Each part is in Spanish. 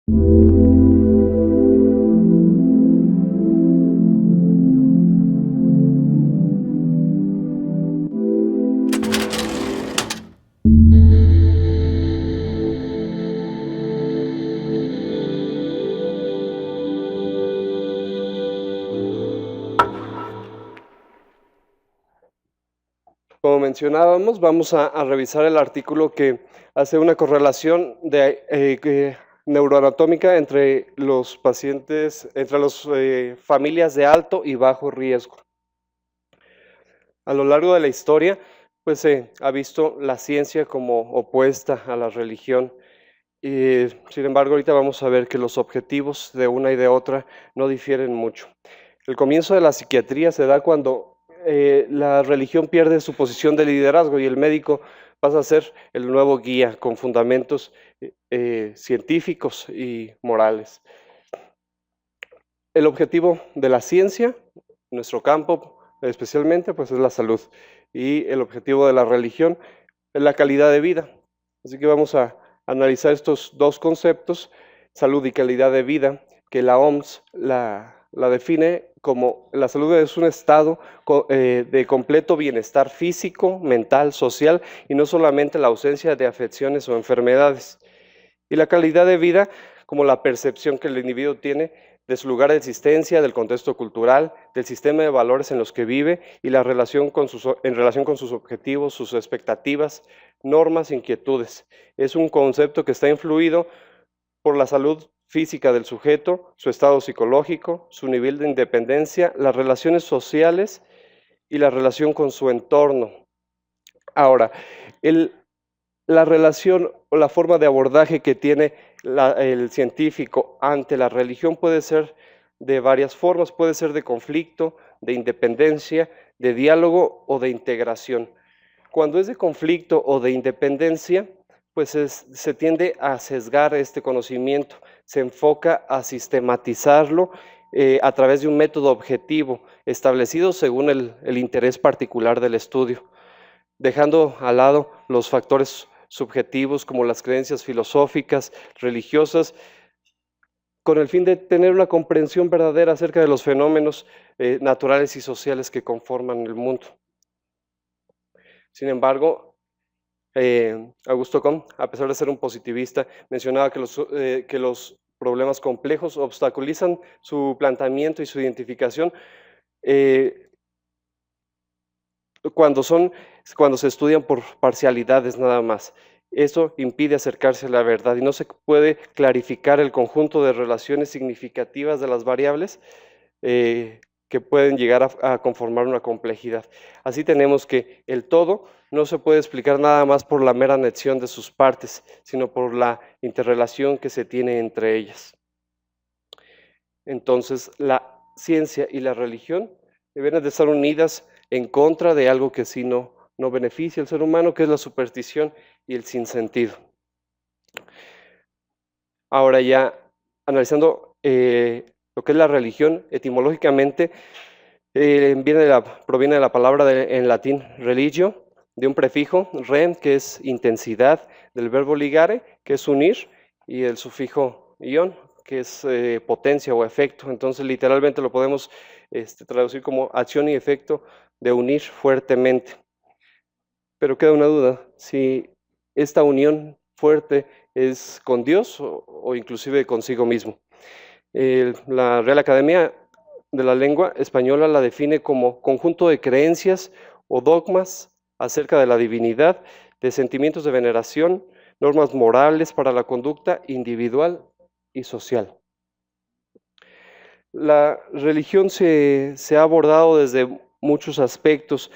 Como mencionábamos, vamos a revisar el artículo que hace una correlación neuroanatómica entre los pacientes, entre las familias de alto y bajo riesgo. A lo largo de la historia, pues se ha visto la ciencia como opuesta a la religión. Y, sin embargo, ahorita vamos a ver que los objetivos de una y de otra no difieren mucho. El comienzo de la psiquiatría se da cuando la religión pierde su posición de liderazgo y el médico pasa a ser el nuevo guía con fundamentos científicos y morales. El objetivo de la ciencia, nuestro campo especialmente, pues es la salud, y el objetivo de la religión es la calidad de vida. Así que vamos a analizar estos dos conceptos, salud y calidad de vida, que la OMS la define como la salud es un estado de completo bienestar físico, mental, social, y no solamente la ausencia de afecciones o enfermedades. Y la calidad de vida como la percepción que el individuo tiene de su lugar de existencia, del contexto cultural, del sistema de valores en los que vive y la relación en relación con sus objetivos, sus expectativas, normas, inquietudes. Es un concepto que está influido por la salud física del sujeto, su estado psicológico, su nivel de independencia, las relaciones sociales y la relación con su entorno. Ahora, la relación o la forma de abordaje que tiene el científico ante la religión puede ser de varias formas, puede ser de conflicto, de independencia, de diálogo o de integración. Cuando es de conflicto o de independencia, pues se tiende a sesgar este conocimiento, se enfoca a sistematizarlo a través de un método objetivo establecido según el interés particular del estudio, dejando al lado los factores subjetivos como las creencias filosóficas, religiosas, con el fin de tener una comprensión verdadera acerca de los fenómenos naturales y sociales que conforman el mundo. Sin embargo, Augusto Comte, a pesar de ser un positivista, mencionaba que los problemas complejos obstaculizan su planteamiento y su identificación eh, cuando se estudian por parcialidades nada más. Eso impide acercarse a la verdad y no se puede clarificar el conjunto de relaciones significativas de las variables que pueden llegar a conformar una complejidad. Así tenemos que el todo no se puede explicar nada más por la mera anexión de sus partes, sino por la interrelación que se tiene entre ellas. Entonces, la ciencia y la religión deben de estar unidas en contra de algo que sí no beneficia al ser humano, que es la superstición y el sinsentido. Ahora ya, analizando lo que es la religión, etimológicamente proviene de la palabra en latín religio, de un prefijo rem, que es intensidad, del verbo ligare, que es unir, y el sufijo ion, que es potencia o efecto. Entonces, literalmente lo podemos traducir como acción y efecto de unir fuertemente. Pero queda una duda, si esta unión fuerte es con Dios o inclusive consigo mismo. La Real Academia de la Lengua Española la define como conjunto de creencias o dogmas acerca de la divinidad, de sentimientos de veneración, normas morales para la conducta individual y social. La religión se ha abordado desde muchos aspectos,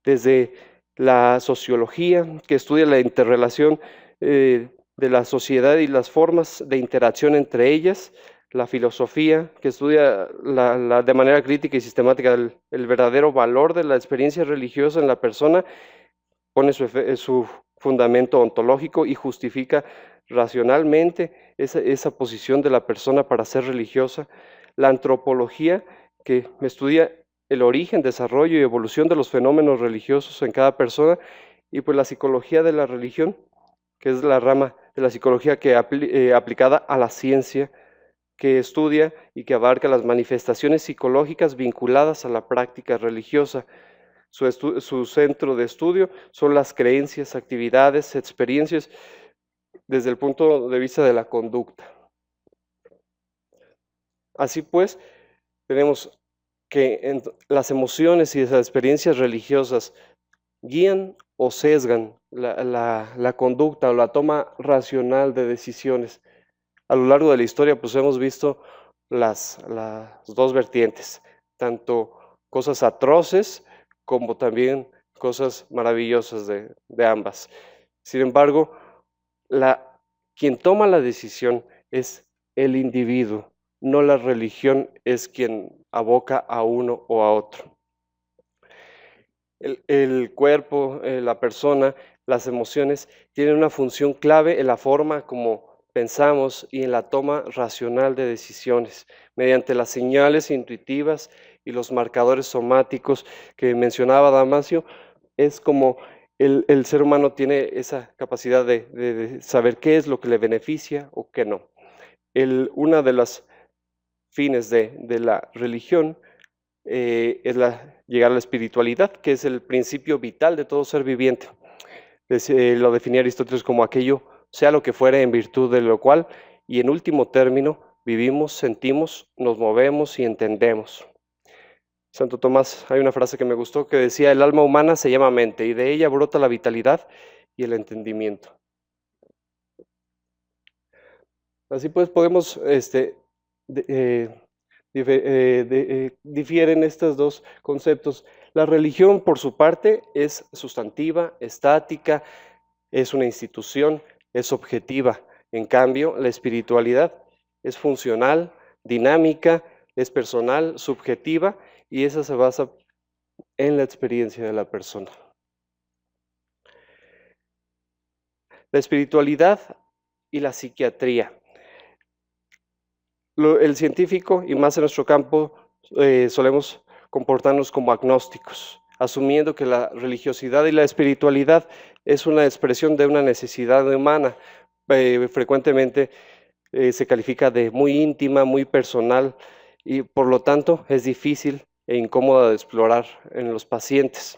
desde la sociología, que estudia la interrelación de la sociedad y las formas de interacción entre ellas, la filosofía, que estudia de manera crítica y sistemática el verdadero valor de la experiencia religiosa en la persona, pone su fundamento ontológico y justifica racionalmente esa posición de la persona para ser religiosa. La antropología, que estudia el origen, desarrollo y evolución de los fenómenos religiosos en cada persona, y pues la psicología de la religión, que es la rama de la psicología que aplicada a la ciencia, que estudia y que abarca las manifestaciones psicológicas vinculadas a la práctica religiosa. Su centro de estudio son las creencias, actividades, experiencias desde el punto de vista de la conducta. Así pues, tenemos que las emociones y las experiencias religiosas guían o sesgan la conducta o la toma racional de decisiones. A lo largo de la historia, pues hemos visto las dos vertientes, tanto cosas atroces como también cosas maravillosas de ambas. Sin embargo, quien toma la decisión es el individuo, no la religión es quien aboca a uno o a otro. El cuerpo, la persona, las emociones tienen una función clave en la forma como pensamos y en la toma racional de decisiones, mediante las señales intuitivas y los marcadores somáticos que mencionaba Damasio. Es como el ser humano tiene esa capacidad de saber qué es lo que le beneficia o qué no. Una de las fines de la religión es llegar a la espiritualidad, que es el principio vital de todo ser viviente. Lo definía Aristóteles como aquello, sea lo que fuere, en virtud de lo cual, y en último término, vivimos, sentimos, nos movemos y entendemos. Santo Tomás, hay una frase que me gustó que decía, el alma humana se llama mente y de ella brota la vitalidad y el entendimiento. Así pues podemos, difieren estos dos conceptos. La religión, por su parte, es sustantiva, estática, es una institución, es objetiva. En cambio, la espiritualidad es funcional, dinámica, es personal, subjetiva, y esa se basa en la experiencia de la persona. La espiritualidad y la psiquiatría. El científico, y más en nuestro campo, solemos comportarnos como agnósticos, asumiendo que la religiosidad y la espiritualidad es una expresión de una necesidad humana. Frecuentemente se califica de muy íntima, muy personal, y por lo tanto es difícil e incómoda de explorar en los pacientes.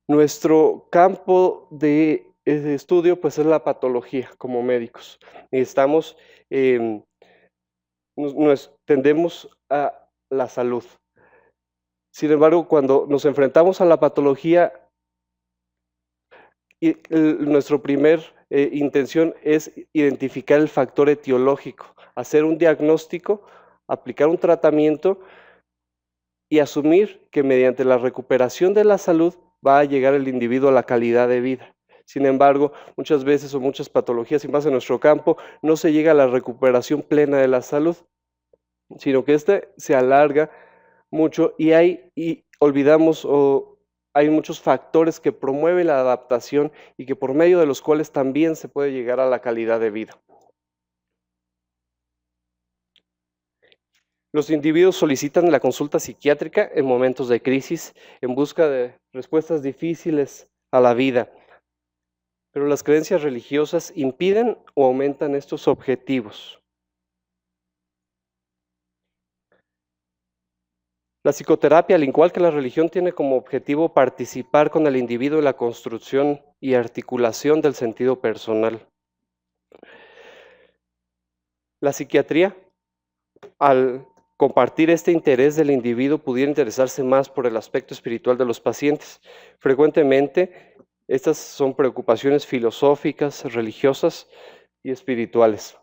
Nuestro campo de estudio pues es la patología como médicos. Necesitamos tendemos a la salud. Sin embargo, cuando nos enfrentamos a la patología, nuestra primera intención es identificar el factor etiológico, hacer un diagnóstico, aplicar un tratamiento y asumir que mediante la recuperación de la salud va a llegar el individuo a la calidad de vida. Sin embargo, muchas veces o muchas patologías, y más en nuestro campo, no se llega a la recuperación plena de la salud, sino que se alarga mucho y olvidamos o hay muchos factores que promueven la adaptación y que por medio de los cuales también se puede llegar a la calidad de vida. Los individuos solicitan la consulta psiquiátrica en momentos de crisis en busca de respuestas difíciles a la vida, pero las creencias religiosas impiden o aumentan estos objetivos. La psicoterapia, al igual que la religión, tiene como objetivo participar con el individuo en la construcción y articulación del sentido personal. La psiquiatría, al compartir este interés del individuo, pudiera interesarse más por el aspecto espiritual de los pacientes. Frecuentemente, estas son preocupaciones filosóficas, religiosas y espirituales.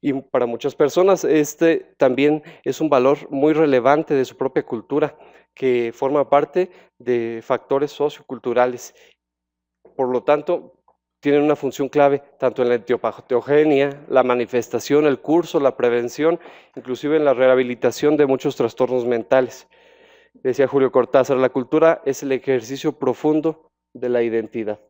Y para muchas personas este también es un valor muy relevante de su propia cultura, que forma parte de factores socioculturales. Por lo tanto, tienen una función clave tanto en la etiopatogenia, la manifestación, el curso, la prevención, inclusive en la rehabilitación de muchos trastornos mentales. Decía Julio Cortázar, la cultura es el ejercicio profundo de la identidad.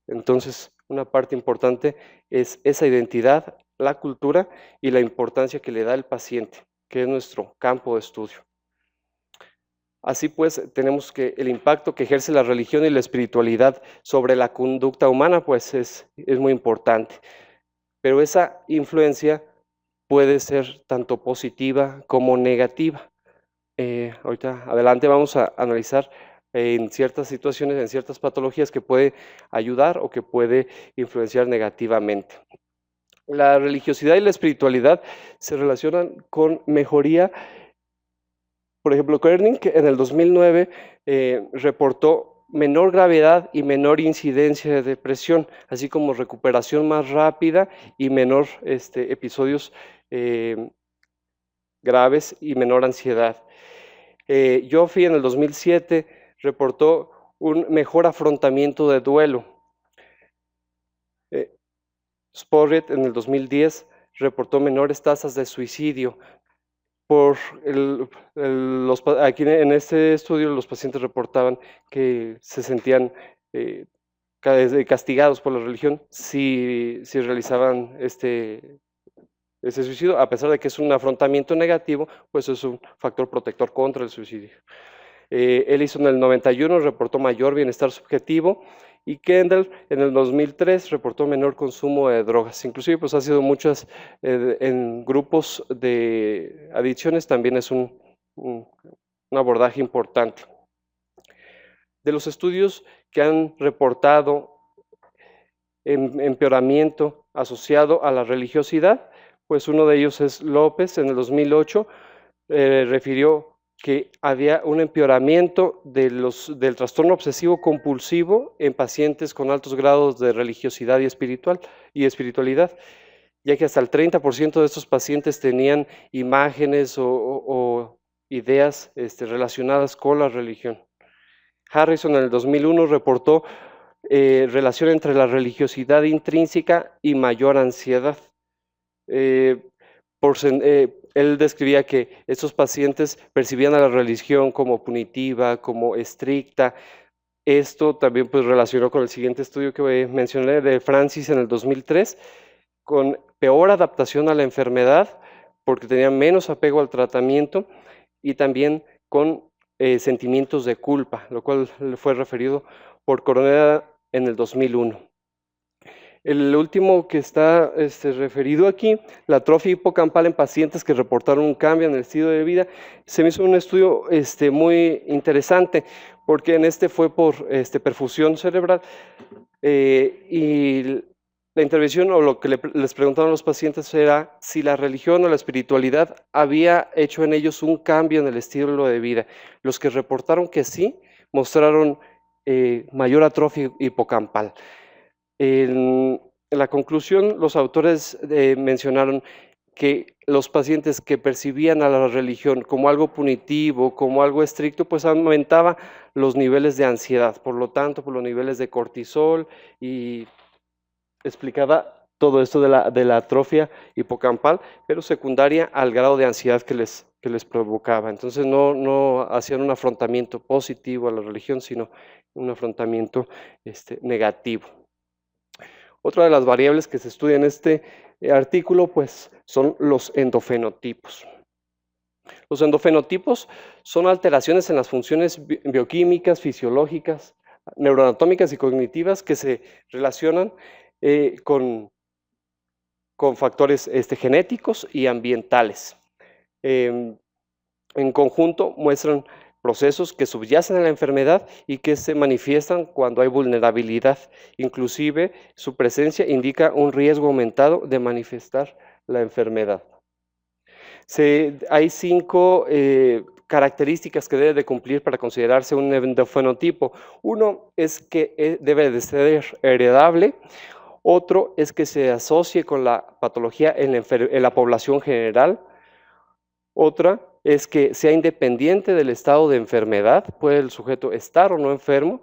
Entonces, una parte importante es esa identidad, la cultura y la importancia que le da el paciente, que es nuestro campo de estudio. Así pues, tenemos que el impacto que ejerce la religión y la espiritualidad sobre la conducta humana, pues es muy importante. Pero esa influencia puede ser tanto positiva como negativa. Ahorita adelante vamos a analizar en ciertas situaciones, en ciertas patologías que puede ayudar o que puede influenciar negativamente. La religiosidad y la espiritualidad se relacionan con mejoría. Por ejemplo, Koerning en el 2009 reportó menor gravedad y menor incidencia de depresión, así como recuperación más rápida y menor episodios graves y menor ansiedad. Joffe en el 2007 reportó un mejor afrontamiento de duelo. Sporret en el 2010 reportó menores tasas de suicidio. Aquí en este estudio los pacientes reportaban que se sentían castigados por la religión si realizaban ese suicidio, a pesar de que es un afrontamiento negativo, pues es un factor protector contra el suicidio. Ellison en el 91 reportó mayor bienestar subjetivo y Kendall en el 2003 reportó menor consumo de drogas. Inclusive pues ha sido muchas en grupos de adicciones, también es un abordaje importante. De los estudios que han reportado empeoramiento asociado a la religiosidad, pues uno de ellos es López en el 2008, refirió que había un empeoramiento del trastorno obsesivo compulsivo en pacientes con altos grados de religiosidad y espiritualidad, ya que hasta el 30% de estos pacientes tenían imágenes o ideas relacionadas con la religión. Harrison en el 2001 reportó relación entre la religiosidad intrínseca y mayor ansiedad. Él describía que estos pacientes percibían a la religión como punitiva, como estricta. Esto también pues relacionó con el siguiente estudio que mencioné de Francis en el 2003, con peor adaptación a la enfermedad, porque tenían menos apego al tratamiento y también con sentimientos de culpa, lo cual fue referido por Coronel en el 2001. El último que está referido aquí, la atrofia hipocampal en pacientes que reportaron un cambio en el estilo de vida, se me hizo un estudio muy interesante, porque en fue por perfusión cerebral y la intervención o lo que les preguntaron a los pacientes era si la religión o la espiritualidad había hecho en ellos un cambio en el estilo de vida. Los que reportaron que sí, mostraron mayor atrofia hipocampal. En la conclusión, los autores mencionaron que los pacientes que percibían a la religión como algo punitivo, como algo estricto, pues aumentaba los niveles de ansiedad, por lo tanto, por los niveles de cortisol, y explicaba todo esto de la atrofia hipocampal, pero secundaria al grado de ansiedad que les provocaba. Entonces no hacían un afrontamiento positivo a la religión, sino un afrontamiento negativo. Otra de las variables que se estudia en este artículo, pues, son los endofenotipos. Los endofenotipos son alteraciones en las funciones bioquímicas, fisiológicas, neuroanatómicas y cognitivas que se relacionan con factores genéticos y ambientales. En conjunto muestran procesos que subyacen a la enfermedad y que se manifiestan cuando hay vulnerabilidad. Inclusive su presencia indica un riesgo aumentado de manifestar la enfermedad. Hay 5 características que debe de cumplir para considerarse un endofenotipo. Uno es que debe de ser heredable. Otro es que se asocie con la patología en la población general. Otra es que sea independiente del estado de enfermedad, puede el sujeto estar o no enfermo,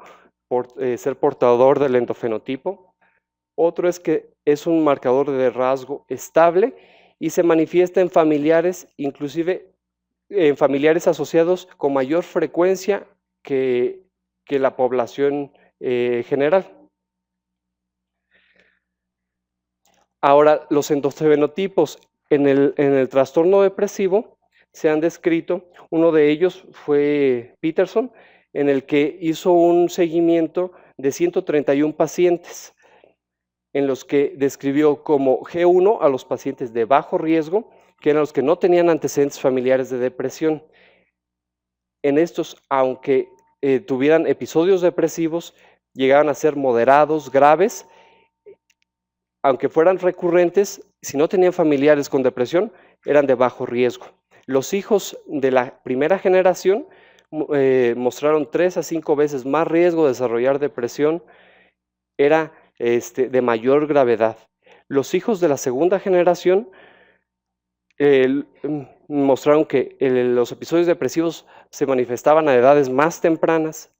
ser portador del endofenotipo. Otro es que es un marcador de rasgo estable y se manifiesta en familiares, inclusive en familiares asociados con mayor frecuencia que la población general. Ahora, los endofenotipos en el trastorno depresivo se han descrito. Uno de ellos fue Peterson, en el que hizo un seguimiento de 131 pacientes, en los que describió como G1 a los pacientes de bajo riesgo, que eran los que no tenían antecedentes familiares de depresión. En estos, aunque tuvieran episodios depresivos, llegaban a ser moderados, graves, aunque fueran recurrentes, si no tenían familiares con depresión, eran de bajo riesgo. Los hijos de la primera generación mostraron 3 a 5 veces más riesgo de desarrollar depresión, era de mayor gravedad. Los hijos de la segunda generación mostraron que los episodios depresivos se manifestaban a edades más tempranas,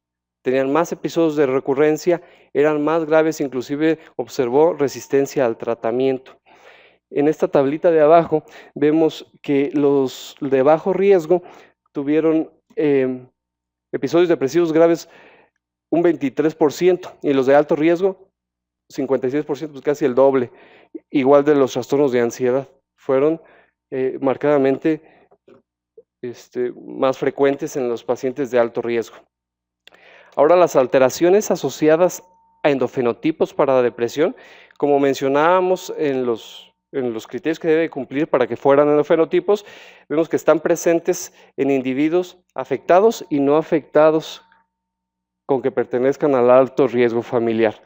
tenían más episodios de recurrencia, eran más graves, inclusive observó resistencia al tratamiento. En esta tablita de abajo vemos que los de bajo riesgo tuvieron episodios depresivos graves un 23% y los de alto riesgo 56%, pues casi el doble, igual de los trastornos de ansiedad, fueron marcadamente más frecuentes en los pacientes de alto riesgo. Ahora, las alteraciones asociadas a endofenotipos para la depresión, como mencionábamos en los criterios que debe cumplir para que fueran endofenotipos, vemos que están presentes en individuos afectados y no afectados con que pertenezcan al alto riesgo familiar.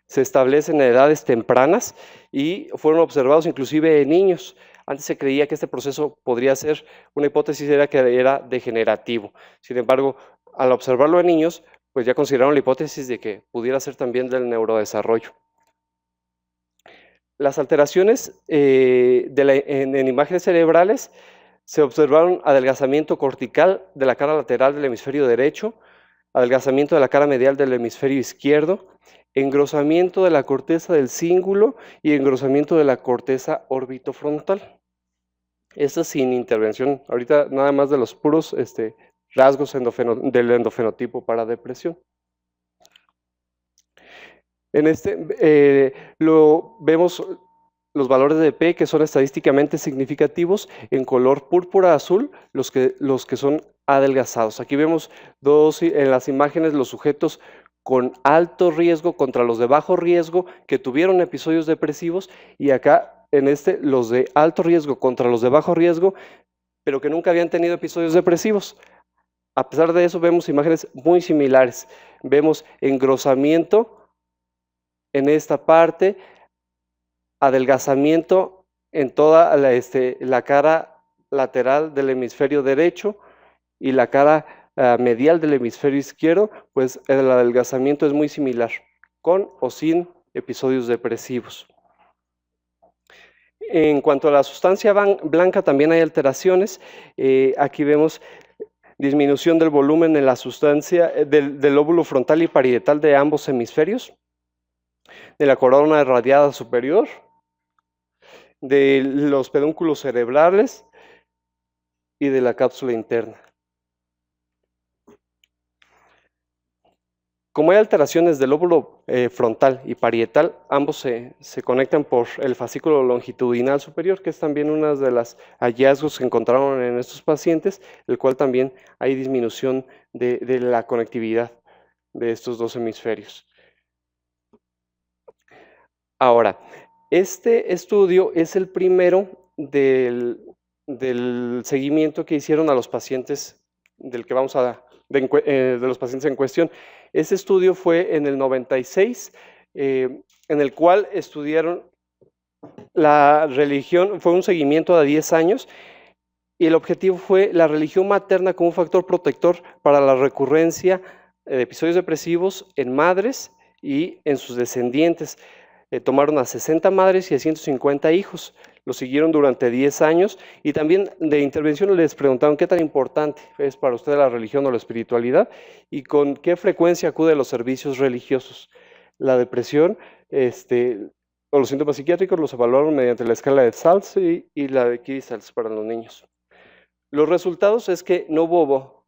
Se establecen en edades tempranas y fueron observados inclusive en niños. Antes se creía que este proceso podría ser, una hipótesis era que era degenerativo. Sin embargo, al observarlo en niños, pues ya consideraron la hipótesis de que pudiera ser también del neurodesarrollo. Las alteraciones en imágenes cerebrales se observaron adelgazamiento cortical de la cara lateral del hemisferio derecho, adelgazamiento de la cara medial del hemisferio izquierdo, engrosamiento de la corteza del cíngulo y engrosamiento de la corteza orbitofrontal. Esto sin intervención, ahorita nada más de los puros rasgos del endofenotipo para depresión. En vemos los valores de P que son estadísticamente significativos en color púrpura azul, los que son adelgazados. Aquí vemos en las imágenes los sujetos con alto riesgo contra los de bajo riesgo que tuvieron episodios depresivos, y acá en los de alto riesgo contra los de bajo riesgo, pero que nunca habían tenido episodios depresivos. A pesar de eso, vemos imágenes muy similares. Vemos engrosamiento en esta parte, adelgazamiento en toda la cara lateral del hemisferio derecho y la cara medial del hemisferio izquierdo, pues el adelgazamiento es muy similar, con o sin episodios depresivos. En cuanto a la sustancia blanca, también hay alteraciones. Aquí vemos disminución del volumen en la sustancia del lóbulo frontal y parietal de ambos hemisferios, de la corona radiada superior, de los pedúnculos cerebrales y de la cápsula interna. Como hay alteraciones del lóbulo frontal y parietal, ambos se conectan por el fascículo longitudinal superior, que es también uno de los hallazgos que encontraron en estos pacientes, el cual también hay disminución de la conectividad de estos dos hemisferios. Ahora, este estudio es el primero del seguimiento que hicieron a los pacientes de los pacientes en cuestión. Este estudio fue en el 96, en el cual estudiaron la religión, fue un seguimiento de 10 años, y el objetivo fue la religión materna como un factor protector para la recurrencia de episodios depresivos en madres y en sus descendientes. Tomaron a 60 madres y a 150 hijos, los siguieron durante 10 años, y también de intervención les preguntaron qué tan importante es para usted la religión o la espiritualidad y con qué frecuencia acude a los servicios religiosos. La depresión o los síntomas psiquiátricos los evaluaron mediante la escala de Salz y la de Key-Salz para los niños. Los resultados es que no hubo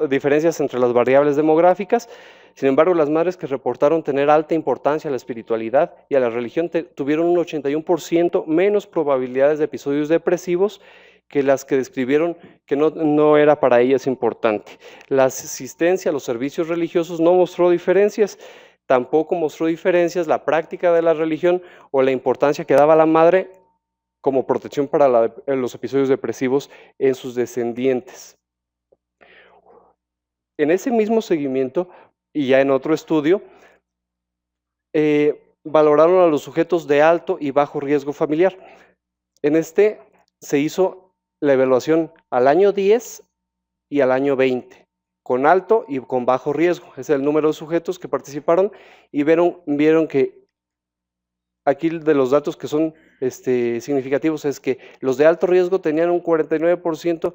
diferencias entre las variables demográficas. Sin embargo, las madres que reportaron tener alta importancia a la espiritualidad y a la religión tuvieron un 81% menos probabilidades de episodios depresivos que las que describieron que no era para ellas importante. La asistencia a los servicios religiosos no mostró diferencias, tampoco mostró diferencias la práctica de la religión o la importancia que daba la madre como protección para los episodios depresivos en sus descendientes. En ese mismo seguimiento, y ya en otro estudio, valoraron a los sujetos de alto y bajo riesgo familiar. En este se hizo la evaluación al año 10 y al año 20, con alto y con bajo riesgo. Ese es el número de sujetos que participaron y vieron que aquí de los datos que son significativos es que los de alto riesgo tenían un 49%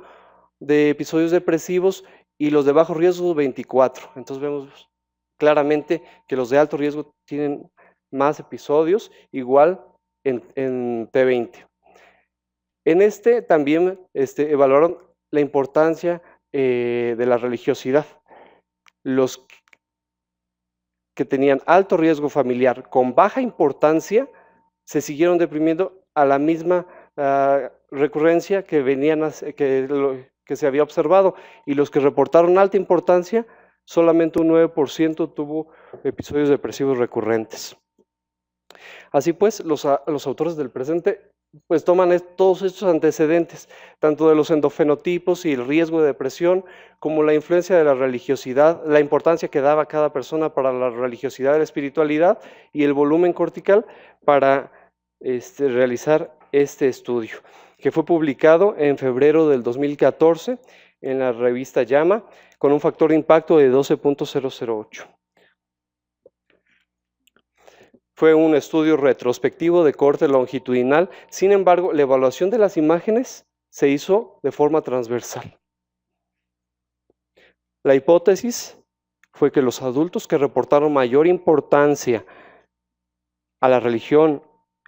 de episodios depresivos y los de bajo riesgo 24%. Entonces vemos claramente que los de alto riesgo tienen más episodios, igual en T20. En este también evaluaron la importancia de la religiosidad. Los que tenían alto riesgo familiar con baja importancia se siguieron deprimiendo a la misma recurrencia que se había observado, y los que reportaron alta importancia, solamente un 9% tuvo episodios depresivos recurrentes. Así pues, los autores del presente pues toman todos estos antecedentes, tanto de los endofenotipos y el riesgo de depresión, como la influencia de la religiosidad, la importancia que daba cada persona para la religiosidad de la espiritualidad y el volumen cortical para realizar este estudio, que fue publicado en febrero del 2014 en la revista JAMA, con un factor de impacto de 12.008. Fue un estudio retrospectivo de corte longitudinal, sin embargo, la evaluación de las imágenes se hizo de forma transversal. La hipótesis fue que los adultos que reportaron mayor importancia a la religión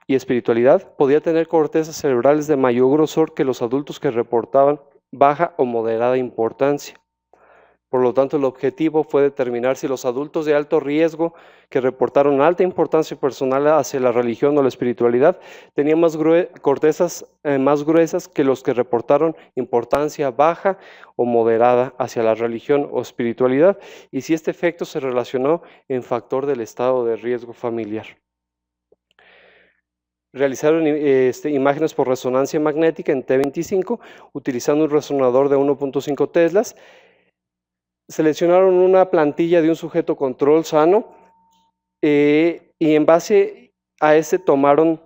y espiritualidad podían tener cortezas cerebrales de mayor grosor que los adultos que reportaban baja o moderada importancia. Por lo tanto, el objetivo fue determinar si los adultos de alto riesgo que reportaron alta importancia personal hacia la religión o la espiritualidad tenían cortezas más gruesas que los que reportaron importancia baja o moderada hacia la religión o espiritualidad, y si este efecto se relacionó en factor del estado de riesgo familiar. Realizaron imágenes por resonancia magnética en T25 utilizando un resonador de 1.5 teslas. Seleccionaron una plantilla de un sujeto control sano y en base a ese tomaron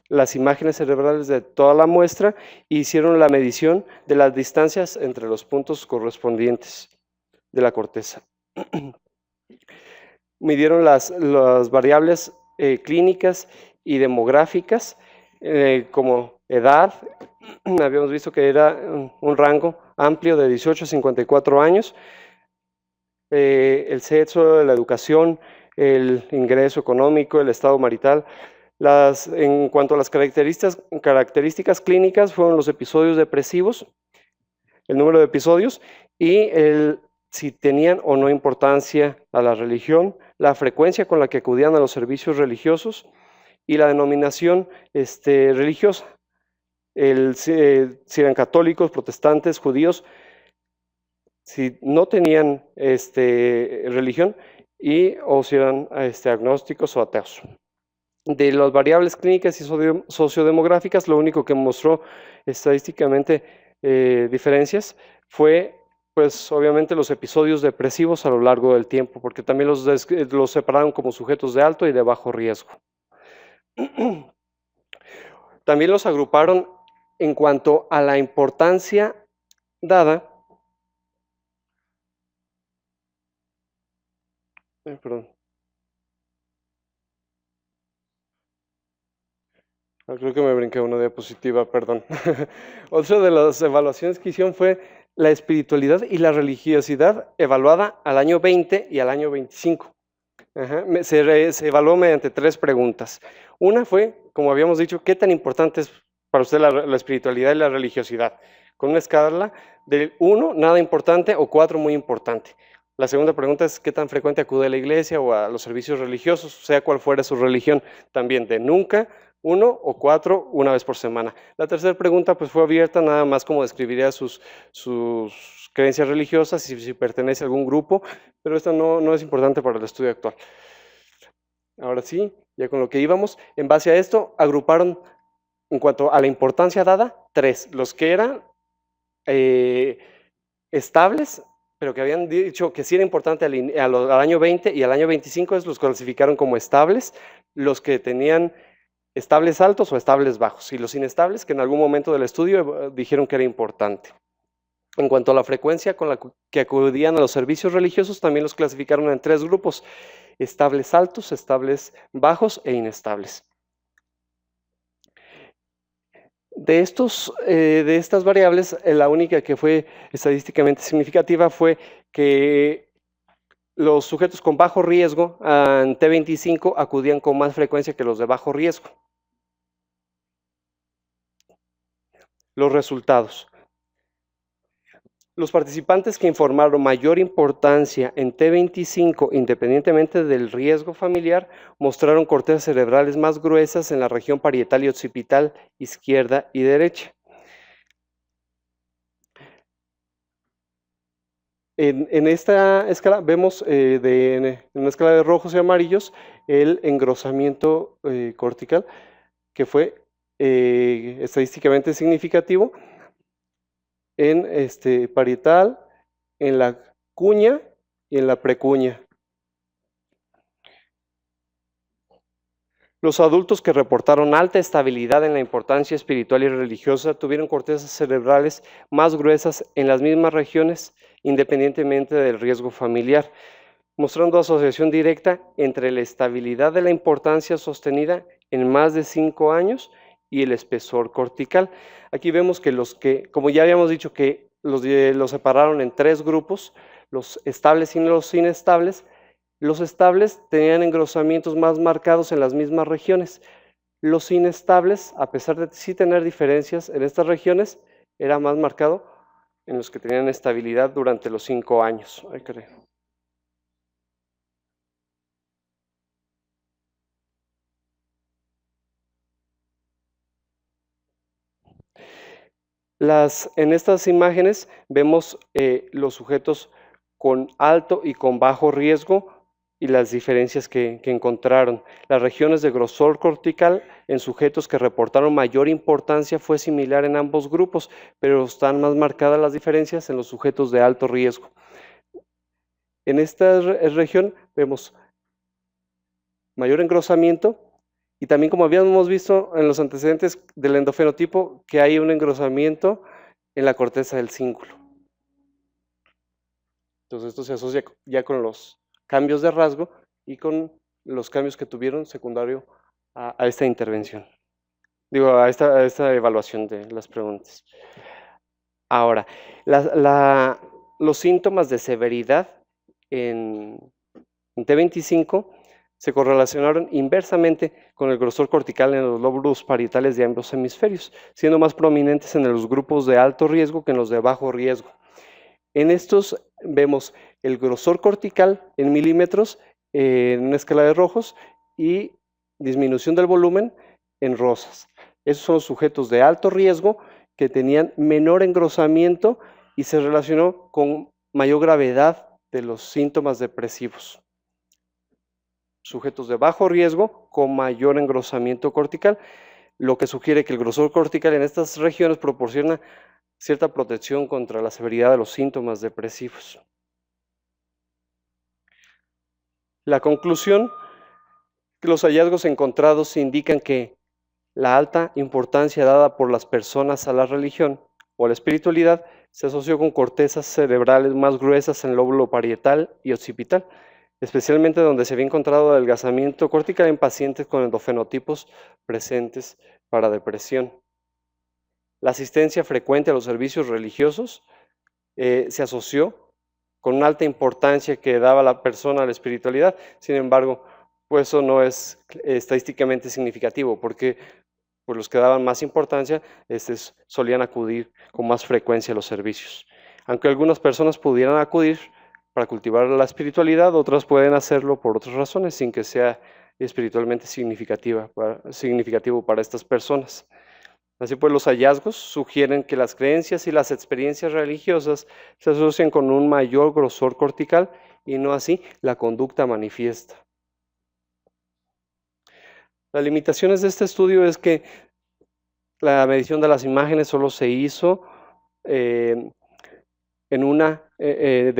las imágenes cerebrales de toda la muestra e hicieron la medición de las distancias entre los puntos correspondientes de la corteza. Midieron las variables clínicas y demográficas como edad. Habíamos visto que era un rango amplio de 18 a 54 años. El sexo, la educación, el ingreso económico, el estado marital. En cuanto a las características clínicas, fueron los episodios depresivos, el número de episodios y si tenían o no importancia a la religión, la frecuencia con la que acudían a los servicios religiosos y la denominación religiosa. Si eran católicos, protestantes, judíos, si no tenían religión o si eran agnósticos o ateos. De las variables clínicas y sociodemográficas, lo único que mostró estadísticamente diferencias fue, pues obviamente, los episodios depresivos a lo largo del tiempo, porque también los separaron como sujetos de alto y de bajo riesgo. También los agruparon en cuanto a la importancia dada perdón. Creo que me brinqué una diapositiva, perdón. Otra de las evaluaciones que hicieron fue la espiritualidad y la religiosidad evaluada al año 20 y al año 25. Se evaluó mediante 3 preguntas. Una fue, como habíamos dicho, ¿qué tan importante es para usted la espiritualidad y la religiosidad? Con una escala de 1, nada importante, o 4, muy importante. La segunda pregunta es, ¿qué tan frecuente acude a la iglesia o a los servicios religiosos, sea cual fuera su religión? También de nunca, 1 o 4 una vez por semana. La tercera pregunta pues fue abierta, nada más como describiría sus creencias religiosas y si pertenece a algún grupo, pero esto no es importante para el estudio actual. Ahora sí, ya con lo que íbamos, en base a esto agruparon en cuanto a la importancia dada, 3, los que eran estables, pero que habían dicho que sí era importante al año 20 y al año 25 los clasificaron como estables, los que tenían estables altos o estables bajos, y los inestables que en algún momento del estudio dijeron que era importante. En cuanto a la frecuencia con la que acudían a los servicios religiosos, también los clasificaron en 3 grupos, estables altos, estables bajos e inestables. De estas variables, la única que fue estadísticamente significativa fue que los sujetos con bajo riesgo en T25 acudían con más frecuencia que los de bajo riesgo. Los resultados. Los participantes que informaron mayor importancia en T25, independientemente del riesgo familiar, mostraron cortezas cerebrales más gruesas en la región parietal y occipital izquierda y derecha. En esta escala vemos en una escala de rojos y amarillos el engrosamiento cortical, que fue estadísticamente significativo en parietal, en la cuña y en la precuña. Los adultos que reportaron alta estabilidad en la importancia espiritual y religiosa tuvieron cortezas cerebrales más gruesas en las mismas regiones, independientemente del riesgo familiar, mostrando asociación directa entre la estabilidad de la importancia sostenida en más de 5 años y el espesor cortical. Aquí vemos que como ya habíamos dicho, que los separaron en 3 grupos, los estables y los inestables. Los estables tenían engrosamientos más marcados en las mismas regiones. Los inestables, a pesar de sí tener diferencias en estas regiones, era más marcado en los que tenían estabilidad durante los 5 años. En estas imágenes vemos los sujetos con alto y con bajo riesgo y las diferencias que encontraron. Las regiones de grosor cortical en sujetos que reportaron mayor importancia fue similar en ambos grupos, pero están más marcadas las diferencias en los sujetos de alto riesgo. En esta región vemos mayor engrosamiento y también, como habíamos visto en los antecedentes del endofenotipo, que hay un engrosamiento en la corteza del cíngulo. Entonces esto se asocia ya con los cambios de rasgo y con los cambios que tuvieron secundario a esta intervención. A esta evaluación de las preguntas. Ahora, los síntomas de severidad en T25 se correlacionaron inversamente con el grosor cortical en los lóbulos parietales de ambos hemisferios, siendo más prominentes en los grupos de alto riesgo que en los de bajo riesgo. En estos vemos el grosor cortical en milímetros en una escala de rojos y disminución del volumen en rosas. Esos son sujetos de alto riesgo que tenían menor engrosamiento y se relacionó con mayor gravedad de los síntomas depresivos. Sujetos de bajo riesgo con mayor engrosamiento cortical, lo que sugiere que el grosor cortical en estas regiones proporciona cierta protección contra la severidad de los síntomas depresivos. La conclusión, que los hallazgos encontrados indican que la alta importancia dada por las personas a la religión o a la espiritualidad se asoció con cortezas cerebrales más gruesas en el lóbulo parietal y occipital, especialmente donde se había encontrado adelgazamiento cortical en pacientes con endofenotipos presentes para depresión. La asistencia frecuente a los servicios religiosos se asoció con una alta importancia que daba la persona a la espiritualidad. Sin embargo, pues eso no es estadísticamente significativo, porque pues los que daban más importancia solían acudir con más frecuencia a los servicios. Aunque algunas personas pudieran acudir para cultivar la espiritualidad, otras pueden hacerlo por otras razones sin que sea y espiritualmente significativo para estas personas. Así pues, los hallazgos sugieren que las creencias y las experiencias religiosas se asocian con un mayor grosor cortical y no así la conducta manifiesta. Las limitaciones de este estudio es que la medición de las imágenes solo se hizo de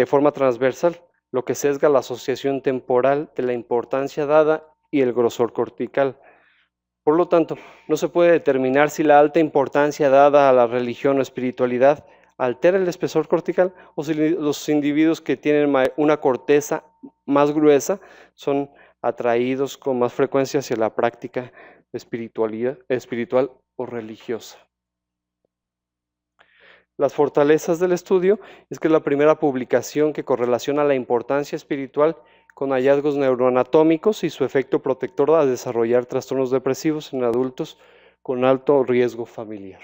forma transversal, lo que sesga la asociación temporal de la importancia dada y el grosor cortical. Por lo tanto, no se puede determinar si la alta importancia dada a la religión o espiritualidad altera el espesor cortical o si los individuos que tienen una corteza más gruesa son atraídos con más frecuencia hacia la práctica espiritual o religiosa. Las fortalezas del estudio es que es la primera publicación que correlaciona la importancia espiritual con hallazgos neuroanatómicos y su efecto protector a desarrollar trastornos depresivos en adultos con alto riesgo familiar.